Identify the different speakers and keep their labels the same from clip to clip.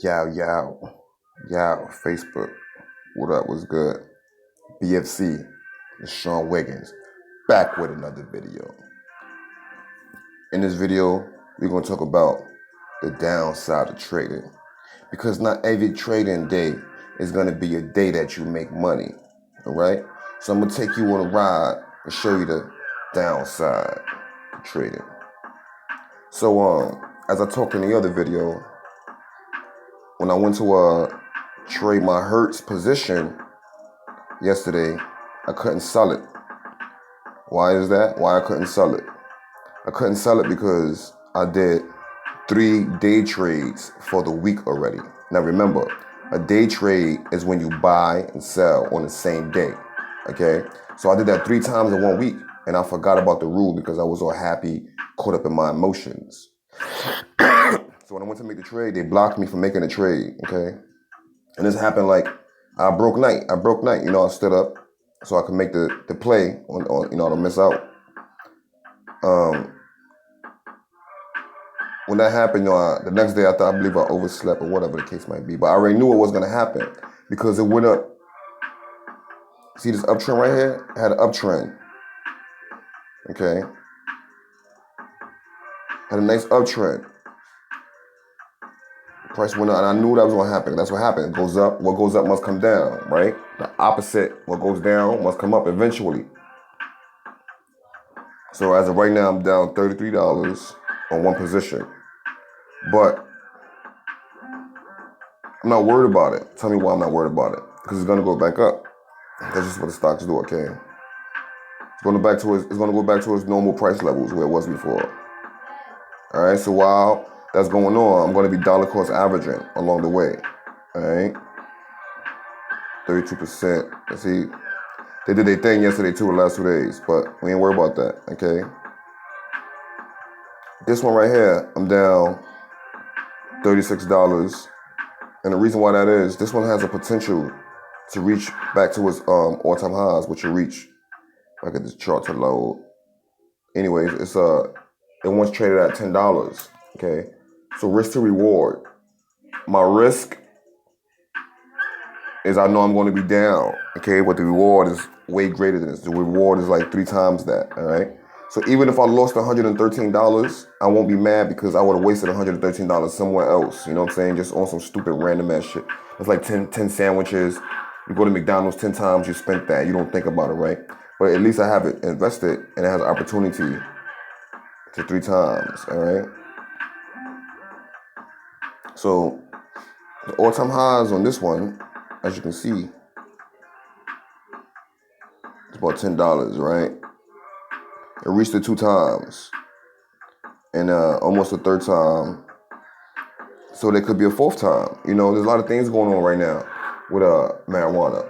Speaker 1: Yow, Facebook. What up? What's good? BFC, it's Sean Wiggins, back with another video. In this video, we're going to talk about the downside of trading. Because not every trading day is going to be a day that you make money, all right? So I'm going to take you on a ride and show you the downside of trading. So, as I talked in the other video, when I went to trade my Hertz position yesterday, I couldn't sell it. Why is that? Why I couldn't sell it? I couldn't sell it because I did 3 day trades for the week already. Now remember, a day trade is when you buy and sell on the same day, okay? So I did that 3 times in 1 week, and I forgot about the rule because I was all happy, caught up in my emotions. So when I went to make the trade, they blocked me from making a trade, okay? And this happened like, I broke night, you know, I stood up so I could make the play on you know, to miss out. When that happened, you know, the next day I believe I overslept or whatever the case might be. But I already knew it was gonna happen because it went up. See this uptrend right here? It had an uptrend. Okay. Had a nice uptrend. The price went up, and I knew that was gonna happen. That's what happened. It goes up. What goes up must come down, right? The opposite, what goes down must come up eventually. So as of right now, I'm down $33 on one position. But I'm not worried about it. Tell me why I'm not worried about it. Because it's gonna go back up. That's just what the stocks do, okay? It's gonna go back to its normal price levels where it was before. All right, so while that's going on, I'm gonna be dollar cost averaging along the way. All right, 32%. Let's see, they did their thing yesterday too, the last 2 days, but we ain't worried about that, okay? This one right here, I'm down $36. And the reason why that is, this one has a potential to reach back to its all-time highs, which will reach, if I get this chart to load. Anyways, it once traded at $10, okay? So risk to reward. My risk is I know I'm going to be down, okay? But the reward is way greater than this. The reward is like 3 times that, all right? So even if I lost $113, I won't be mad because I would have wasted $113 somewhere else. You know what I'm saying? Just on some stupid random ass shit. It's like 10 sandwiches. You go to McDonald's 10 times, you spent that. You don't think about it, right? But at least I have it invested and it has an opportunity to 3 times, all right? So the all-time highs on this one, as you can see, it's about $10, right? It reached it 2 times, and almost a 3rd time. So there could be a 4th time. You know, there's a lot of things going on right now with marijuana.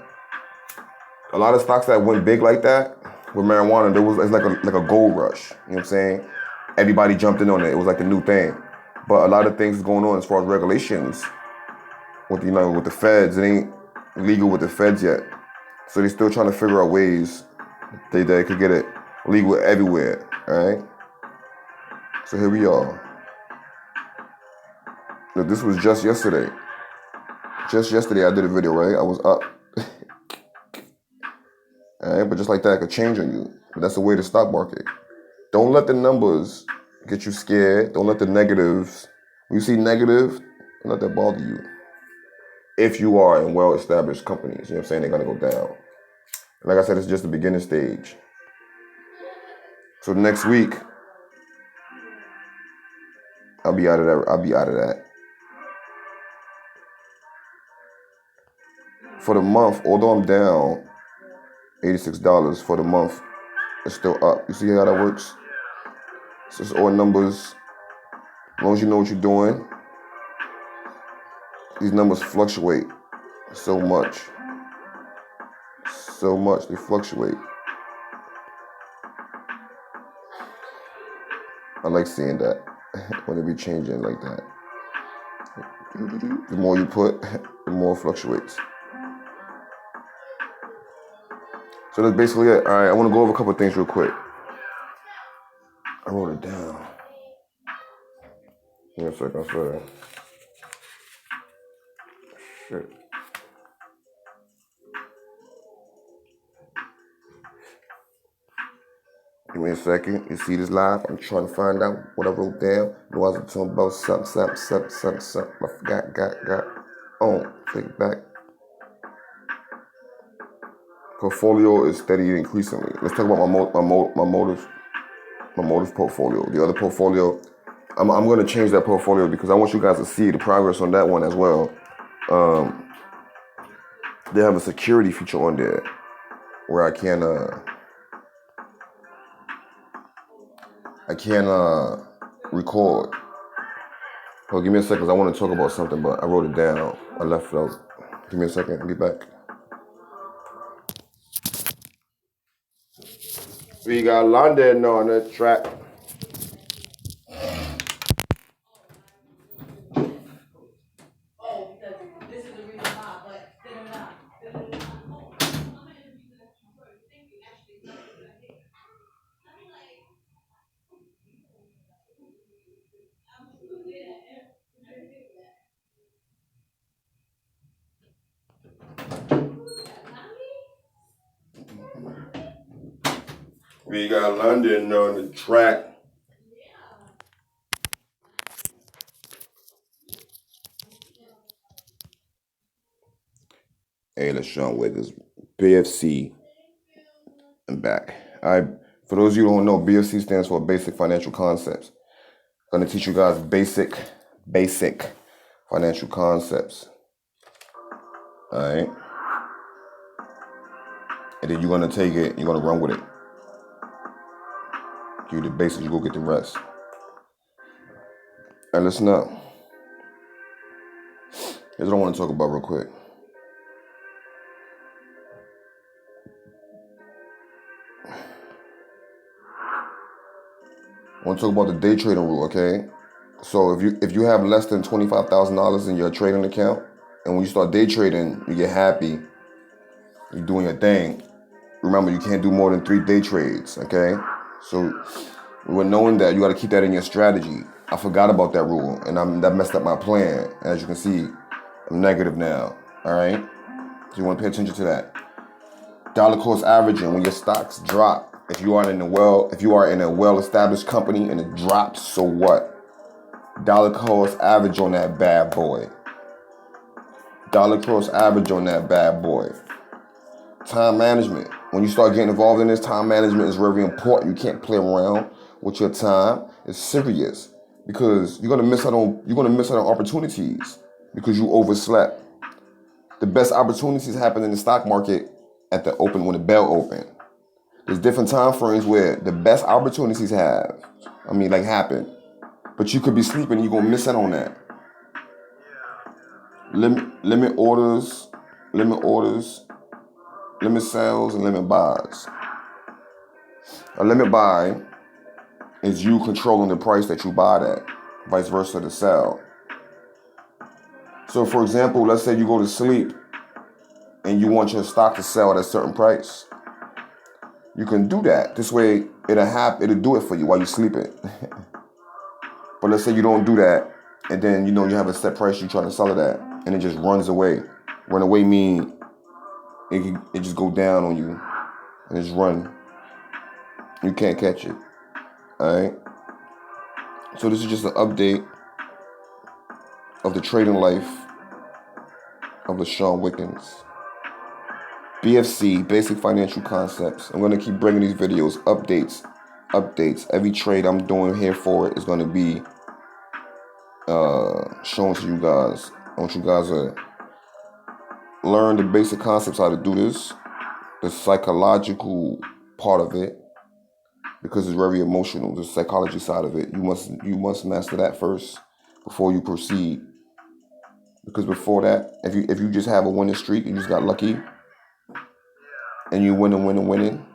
Speaker 1: A lot of stocks that went big like that with marijuana, it's like a gold rush. You know what I'm saying? Everybody jumped in on it. It was like the new thing. But a lot of things going on as far as regulations with the feds. It ain't legal with the feds yet. So they're still trying to figure out ways they could get it legal everywhere, all right? So here we are. Look, this was just yesterday. Just yesterday I did a video, right? I was up. All right, but just like that, it could change on you. But that's the way of the stock market. Don't let the numbers get you scared. Don't let the negatives, when you see negative, don't let that bother you. If you are in well-established companies, you know what I'm saying, they're gonna go down. Like I said, it's just the beginning stage. So next week, I'll be out of that. For the month, although I'm down $86 for the month, it's still up. You see how that works? So it's all numbers. As long as you know what you're doing, these numbers fluctuate so much. So much, they fluctuate. I like seeing that when they be changing like that. The more you put, the more it fluctuates. So that's basically it. All right, I want to go over a couple of things real quick. I wrote it down. Give me a second, sorry. Shit. Give me a second. You see this live? I'm trying to find out what I wrote down. No, I was talking about something. I forgot, got. Oh, take it back. Portfolio is steady increasingly. Let's talk about my motive portfolio. The other portfolio, I'm going to change that portfolio because I want you guys to see the progress on that one as well. They have a security feature on there where I can record. Oh, give me a second, 'cause I want to talk about something, but I wrote it down. I left it out. Give me a second. I'll be back. We got London on the track. We got London on the track. Hey, that's Sean Wiggins. BFC. I'm back. For those of you who don't know, BFC stands for Basic Financial Concepts. I'm going to teach you guys basic financial concepts. All right? And then you're going to take it, you're going to run with it. Give you the basics, you go get the rest. All right, listen up. Here's what I want to talk about real quick. I want to talk about the day trading rule, okay? So if you have less than $25,000 in your trading account, and when you start day trading, you get happy, you're doing your thing. Remember, you can't do more than 3 day trades, okay? So with knowing that, you got to keep that in your strategy. I forgot about that rule, and that messed up my plan. As you can see, I'm negative now, all right? So you want to pay attention to that. Dollar cost averaging, when your stocks drop, if you are in a well-established company and it drops, so what? Dollar cost average on that bad boy. Dollar cost average on that bad boy. Time management. When you start getting involved in this, time management is very important. You can't play around with your time. It's serious because you're gonna miss out on opportunities because you overslept. The best opportunities happen in the stock market at the open when the bell open. There's different time frames where the best opportunities happen. But you could be sleeping and you're gonna miss out on that. Limit orders, limit sales, and limit buys. A limit buy is you controlling the price that you buy at, vice versa to sell. So for example, let's say you go to sleep and you want your stock to sell at a certain price. You can do that. This way it'll do it for you while you're sleeping. But let's say you don't do that, and then you have a set price you're trying to sell it at, and it just runs away. Run away mean it just go down on you and just run. You can't catch it. All right. So this is just an update of the trading life of LaShawn Wiggins. BFC, Basic Financial Concepts. I'm gonna keep bringing these videos, updates. Every trade I'm doing here for it is gonna be shown to you guys. I want you guys to learn the basic concepts, how to do this, the psychological part of it, because it's very emotional. The psychology side of it, you must master that first before you proceed. Because before that, if you just have a winning streak, you just got lucky, and you winning,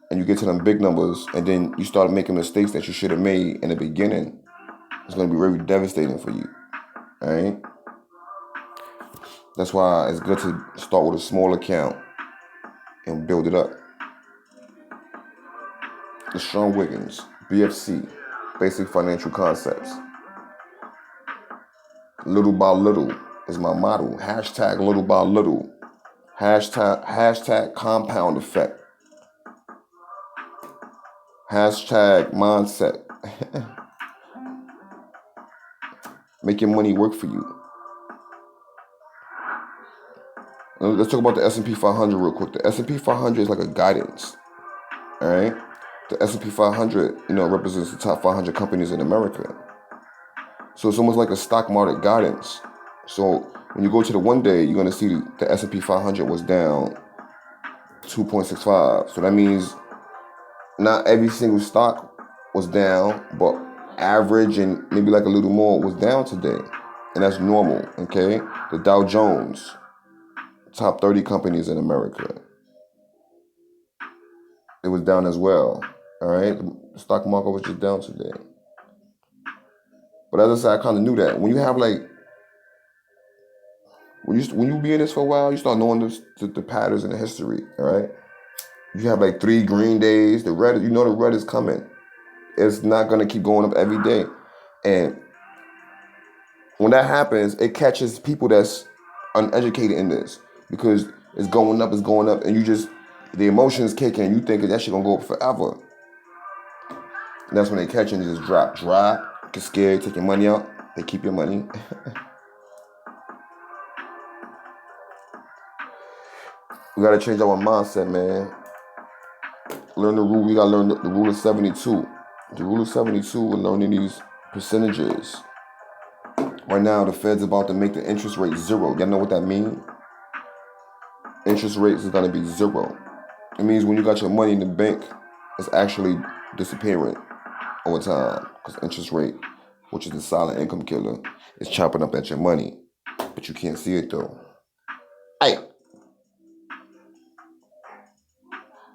Speaker 1: and you get to them big numbers, and then you start making mistakes that you should have made in the beginning, it's going to be very devastating for you. All right. That's why it's good to start with a small account and build it up. LaShawn Wiggins, BFC, Basic Financial Concepts. Little by little, is my motto. Hashtag little by little. Hashtag compound effect. Hashtag mindset. Make your money work for you. Let's talk about the S&P 500 real quick. The S&P 500 is like a guidance, all right? The S&P 500, represents the top 500 companies in America. So it's almost like a stock market guidance. So when you go to the one day, you're going to see the S&P 500 was down 2.65. So that means not every single stock was down, but average and maybe like a little more was down today. And that's normal, okay? The Dow Jones, top 30 companies in America, it was down as well, all right? The stock market was just down today. But as I said, I kind of knew that. When you have like, when you be in this for a while, you start knowing the patterns in the history, all right? You have like 3 green days, the red is coming. It's not gonna keep going up every day. And when that happens, it catches people that's uneducated in this because it's going up, and the emotions kick in. You think that shit gonna go up forever. And that's when they catch it and just drop, get scared, take your money out, they keep your money. We gotta change our mindset, man. Learn the rule. We gotta learn the rule of 72. The rule of 72, we're learning these percentages. Right now, the Fed's about to make the interest rate 0. Y'all know what that means? Interest rates is gonna be 0. It means when you got your money in the bank, it's actually disappearing over time because interest rate, which is the silent income killer, is chopping up at your money, but you can't see it though. Hey,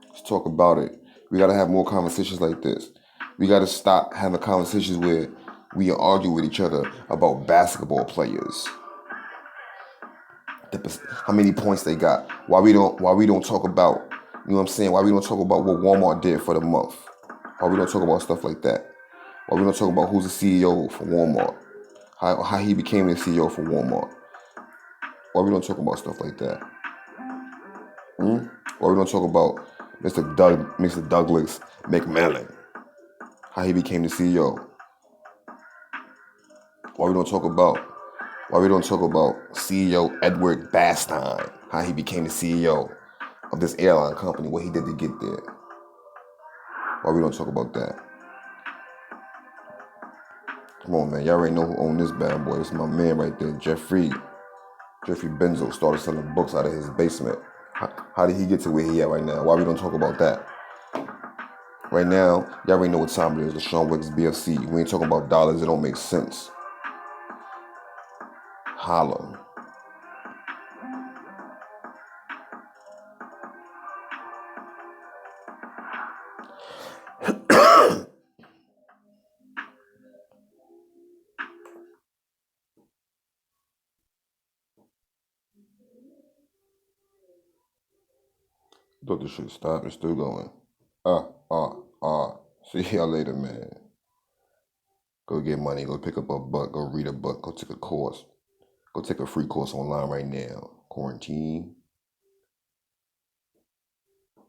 Speaker 1: let's talk about it. We gotta have more conversations like this. We gotta stop having conversations where we argue with each other about basketball players. How many points they got? Why we don't talk about, you know what I'm saying? Why we don't talk about what Walmart did for the month? Why we don't talk about stuff like that? Why we don't talk about who's the CEO for Walmart? How he became the CEO for Walmart? Why we don't talk about stuff like that? Why we don't talk about Mr. Douglas McMillan? How he became the CEO? Why we don't talk about CEO Edward Bastine? How he became the CEO of this airline company? What he did to get there? Why we don't talk about that? Come on, man. Y'all already know who owned this bad boy. This is my man right there, Jeffrey Benzo started selling books out of his basement. How did he get to where he at right now? Why we don't talk about that? Right now, y'all already know what time it is. The Sean Wiggins BFC. We ain't talking about dollars. It don't make sense. Holla. Thought this shit stopped. It's still going. See y'all later, man. Go get money. Go pick up a book. Go read a book. Go take a course. Go take a free course online right now. Quarantine.